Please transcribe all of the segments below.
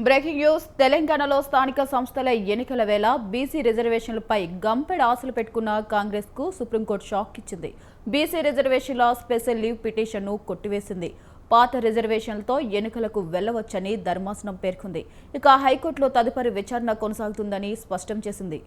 Breaking news. తెలంగాణలో స్థానిక సంస్థల ఎన్నికల వేళ బీసీ రిజర్వేషన్లపై గంపెడ ఆశలు పెట్టుకున్న కాంగ్రెస్ కు సుప్రీంకోర్టు షాక్ ఇచ్చింది. బీసీ రిజర్వేషన్ల స్పెషల్ లీవ్ పిటిషన్ను కొట్టివేసింది. పాత రిజర్వేషన్లతో ఎన్నికలకు వెళ్లవచ్చని ధర్మాసనం పేర్కొంది. ఇక హైకోర్టులో తదుపరి విచారణ కొనసాగుతుందని స్పష్టం చేసింది.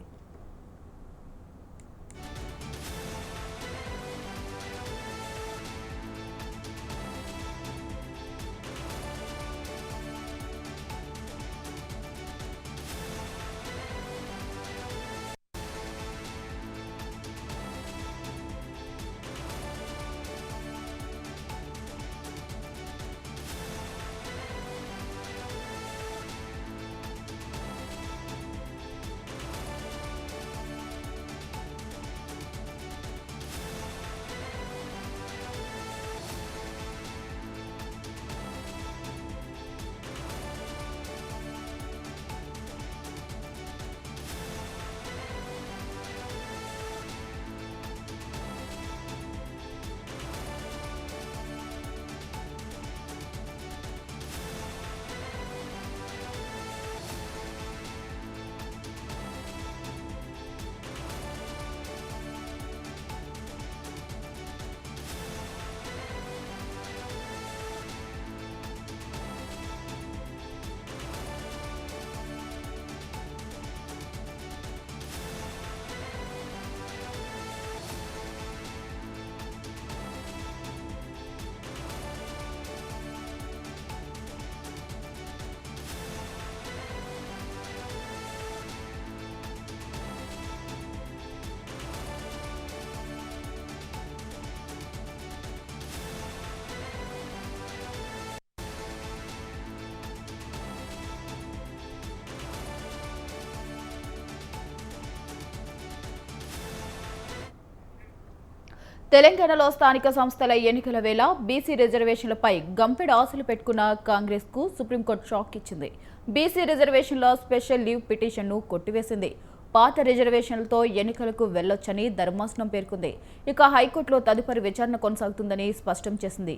తెలంగాణలో స్థానిక సంస్థల ఎన్నికల వేళ బీసీ రిజర్వేషన్లపై గంపెడ ఆశలు పెట్టుకున్న కాంగ్రెస్ కు సుప్రీంకోర్టు షాక్ ఇచ్చింది. బీసీ రిజర్వేషన్ల స్పెషల్ లీవ్ పిటిషన్ను కొట్టివేసింది. పాత రిజర్వేషన్లతో ఎన్నికలకు వెళ్లొచ్చని ధర్మాసనం పేర్కొంది. ఇక హైకోర్టులో తదుపరి విచారణ కొనసాగుతుందని స్పష్టం చేసింది.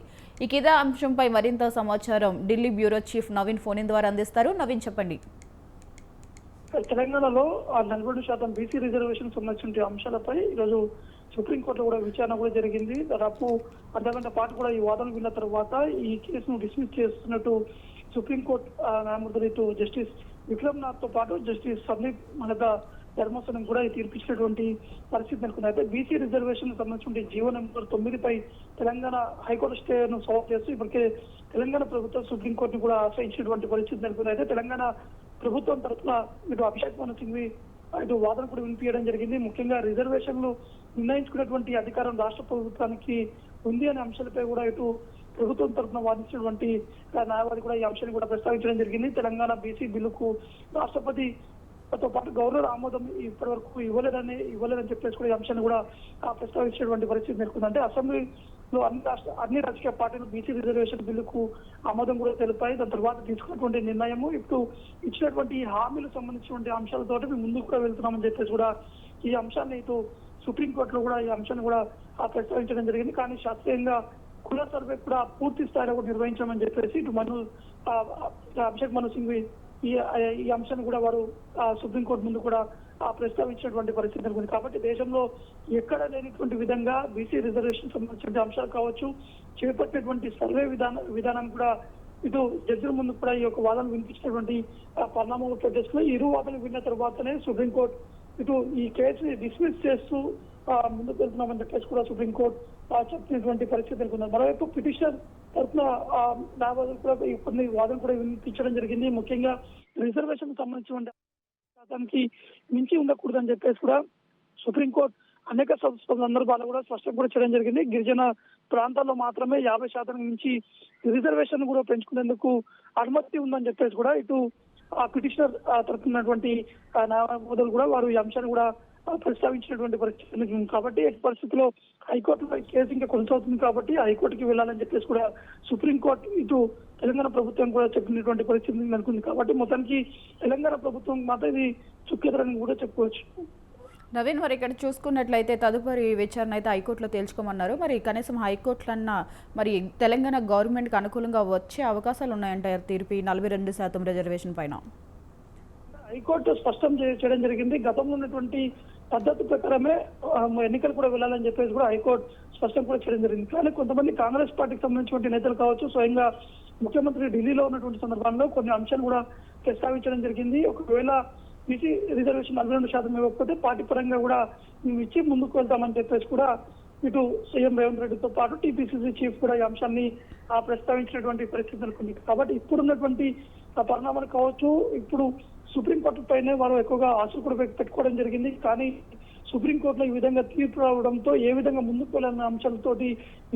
ఇదే అంశంపై మరింత సమాచారం Delhi bureau chief Naveen phone ద్వారా అందిస్తారు. నవీన్, చెప్పండి. తెలంగాణలో 40% బీసీ రిజర్వేషన్ సంబంధించిన అంశాలపై ఈరోజు సుప్రీంకోర్టులో కూడా విచారణ కూడా జరిగింది. దాదాపు అర్ధగంట పాటు కూడా ఈ వాదనలు విన్న తర్వాత ఈ కేసును డిస్మిస్ చేస్తున్నట్టు సుప్రీంకోర్టు న్యాయమూర్తులు ఇటు జస్టిస్ విక్రమ్నాథ్ తో పాటు జస్టిస్ సందీప్ మనద ధర్మాసనం కూడా తీర్పిచ్చినటువంటి పరిస్థితి నెలకొంది. అయితే బీసీ రిజర్వేషన్ సంబంధించిన జీవో నెంబర్ 9పై తెలంగాణ హైకోర్టు స్టేను సాల్వ్ చేస్తూ ఇప్పటికే తెలంగాణ ప్రభుత్వం సుప్రీంకోర్టును కూడా ఆశ్రయించినటువంటి పరిస్థితి నెలకొంది. అయితే తెలంగాణ ప్రభుత్వం తరఫున ఇటు అభిషేక్ మను సింఘ్వి ఇటు వాదన కూడా వినిపించడం జరిగింది. ముఖ్యంగా రిజర్వేషన్లు నిర్ణయించుకునేటువంటి అధికారం రాష్ట్ర ప్రభుత్వానికి ఉంది అనే అంశాలపై కూడా ఇటు ప్రభుత్వం తరఫున వాదించినటువంటి న్యాయవాది కూడా ఈ అంశాన్ని కూడా ప్రస్తావించడం జరిగింది. తెలంగాణ బీసీ బిల్లుకు రాష్ట్రపతితో పాటు గవర్నర్ ఆమోదం ఇప్పటి వరకు ఇవ్వలేదని చెప్పేసి కూడా ఈ అంశాన్ని కూడా ప్రస్తావించినటువంటి పరిస్థితి నెలకొంది. అంటే అసెంబ్లీలో అన్ని రాజకీయ పార్టీలు బీసీ రిజర్వేషన్ బిల్లుకు ఆమోదం కూడా తెలిపాయి. దాని తర్వాత తీసుకున్నటువంటి నిర్ణయము ఇప్పుడు ఇచ్చినటువంటి హామీలకు సంబంధించినటువంటి అంశాలతో మేము ముందుకు కూడా వెళ్తున్నామని చెప్పేసి కూడా ఈ అంశాన్ని ఇటు సుప్రీంకోర్టులో కూడా ఈ అంశాన్ని కూడా ప్రస్తావించడం జరిగింది. కానీ శాస్త్రీయంగా కుల సర్వే కూడా పూర్తి స్థాయిలో కూడా నిర్వహించామని చెప్పేసి ఇటు అభిషేక్ మను సింఘ్వి ఈ అంశాన్ని కూడా వారు సుప్రీంకోర్టు ముందు కూడా ప్రస్తావించినటువంటి పరిస్థితి నెలకొంది. కాబట్టి దేశంలో ఎక్కడ లేనిటువంటి విధంగా బీసీ రిజర్వేషన్ సంబంధించిన అంశాలు కావచ్చు, చేపట్టినటువంటి సర్వే విధానం కూడా ఇటు జడ్జిల ముందు కూడా ఈ యొక్క వాదనలు వినిపించినటువంటి పరిణామాలు పెట్టేసుకుని ఇరు వాదనలు విన్న తర్వాతనే సుప్రీంకోర్టు ఇటు ఈ కేసుని డిస్మిస్ చేస్తూ ముందుకు వెళ్తున్నామని చెప్పేసి కూడా సుప్రీంకోర్టు చెప్పినటువంటి పరిస్థితి నెలకొంది. మరోవైపు పిటిషనర్ తరఫున న్యాయవాదులు కూడా కొన్ని వాదనలు కూడా వినిపించడం జరిగింది. ముఖ్యంగా రిజర్వేషన్ సంబంధించిన శాతానికి మించి ఉండకూడదని చెప్పేసి కూడా సుప్రీంకోర్టు అనేక సందర్భాలు కూడా స్పష్టం కూడా చేయడం జరిగింది. గిరిజన ప్రాంతాల్లో మాత్రమే 50% మించి రిజర్వేషన్ కూడా పెంచుకునేందుకు అనుమతి ఉందని చెప్పేసి కూడా ఇటు పిటిషనర్ తరపునటువంటి న్యాయవాదులు కూడా వారు ఈ అంశాన్ని కూడా ప్రస్తావించినటువంటి పరిస్థితి. కాబట్టి ఎట్టి పరిస్థితుల్లో హైకోర్టులో కేసు ఇంకా కొనసాగుతుంది కాబట్టి హైకోర్టుకి వెళ్ళాలని చెప్పేసి కూడా సుప్రీంకోర్టు ఇటు తెలంగాణ ప్రభుత్వం కూడా చెప్పినటువంటి పరిస్థితి నెలకొంది. కాబట్టి మొత్తానికి తెలంగాణ ప్రభుత్వం మాత్రం ఇది చుక్కెదరని కూడా చెప్పుకోవచ్చు. నవీన్, మరి ఇక్కడ చూసుకున్నట్లయితే తదుపరి విచారణ అయితే హైకోర్టులో తేల్చుకోమన్నారు. మరి కనీసం హైకోర్టులన్నా మరి తెలంగాణ గవర్నమెంట్కి అనుకూలంగా వచ్చే అవకాశాలు ఉన్నాయంటారు తీర్పు 42% రిజర్వేషన్ పైన. హైకోర్టు స్పష్టం చేయడం జరిగింది. గతంలో ఉన్నటువంటి పద్ధతి ప్రకారమే ఎన్నికలు కూడా వెళ్ళాలని చెప్పేసి కూడా హైకోర్టు స్పష్టం కూడా చేయడం జరిగింది. కానీ కొంతమంది కాంగ్రెస్ పార్టీకి సంబంధించిన నేతలు కావచ్చు, స్వయంగా ముఖ్యమంత్రి ఢిల్లీలో ఉన్నటువంటి సందర్భంలో కొన్ని అంశాలు కూడా ప్రస్తావించడం జరిగింది. ఒకవేళ బీసీ రిజర్వేషన్ 42% ఇవ్వకపోతే పార్టీ పరంగా కూడా మేము ఇచ్చి ముందుకు వెళ్తామని చెప్పేసి కూడా ఇటు సీఎం రేవంత్ రెడ్డితో పాటు టీపీసీసీ చీఫ్ కూడా ఈ అంశాన్ని ప్రస్తావించినటువంటి పరిస్థితి నెలకొంది. కాబట్టి ఇప్పుడున్నటువంటి పరిణామాలు కావచ్చు, ఇప్పుడు సుప్రీంకోర్టు పైనే వారు ఎక్కువగా ఆశలు కూడా పెట్టుకోవడం జరిగింది. కానీ సుప్రీంకోర్టులో ఈ విధంగా తీర్పు రావడంతో ఏ విధంగా ముందుకు వెళ్ళాలన్న అంశాలతోటి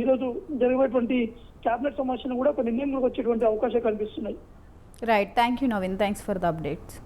ఈరోజు జరిగేటువంటి కేబినెట్ సమావేశం కూడా ఒక నిర్ణయంలోకి వచ్చేటువంటి అవకాశాలు కనిపిస్తున్నాయి. Right, thank you Naveen, thanks for the updates.